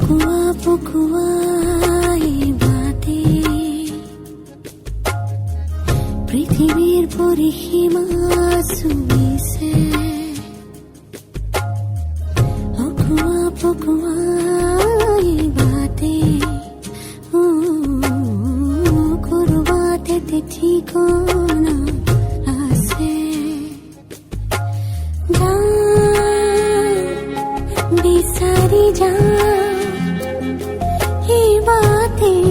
Aqua पकुआ ये बातें पृथ्वीर परिसीमा चुमिছে अकुआ पकुआ ये बातें करबाते ठिकाना আছে बिसारी जा ये बातें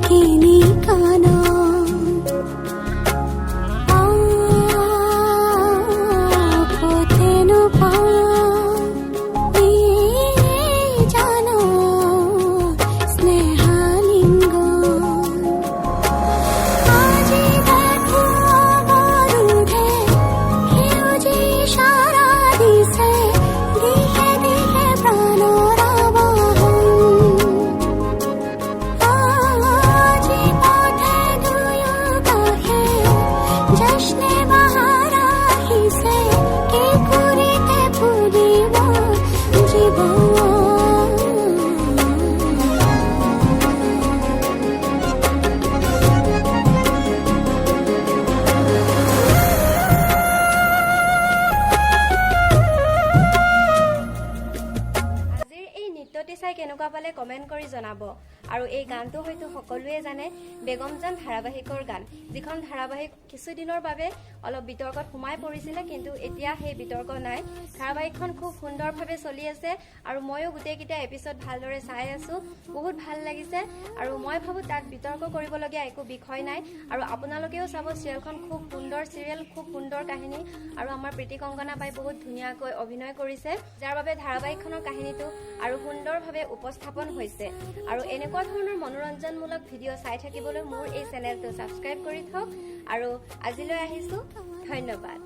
किनी काना पोतेनु पा जानो स्नेहालिंग आजी देखो बारूदे हिउजी सारा दिसे চাই কেনেকুৱা পালে কমেন্ট কৰি জনাব। আৰু এই গানটো হয়তো সকলোৱে জানে, বেগমজান ধাৰাবাহিকৰ গান, যিখন ধাৰাবাহিক কিছুদিনৰ বাবে অলপ বিতৰ্কত সোমাই পৰিছিলে, কিন্তু এতিয়া সেই বিতৰ্ক নাই। ধাৰাবাহিকখন খুব সুন্দৰভাৱে চলি আছে আৰু ময়ো গোটেইকেইটা এপিছড ভালদৰে চাই আছো, বহুত ভাল লাগিছে। আৰু মই ভাবো তাত বিতৰ্ক কৰিবলগীয়া একো বিষয় নাই। আৰু আপোনালোকেও চাব, চিৰিয়েলখন খুব সুন্দৰ চিৰিয়েল, খুব সুন্দৰ কাহিনী, আৰু আমাৰ প্ৰীতি কংকনা বাই বহুত ধুনীয়াকৈ অভিনয় কৰিছে, যাৰ বাবে ধাৰাবাহিকখনৰ কাহিনীটো আৰু সুন্দৰভাৱে উপস্থাপন হৈছে। আৰু এনেকুৱা ধৰণৰ মনোৰঞ্জনমূলক ভিডিঅ' চাই থাকিবলৈ মোৰ এই চেনেলটো ছাবস্ক্ৰাইব কৰি থওক। আৰু আজিলৈ আহিছো, ধন্যবাদ।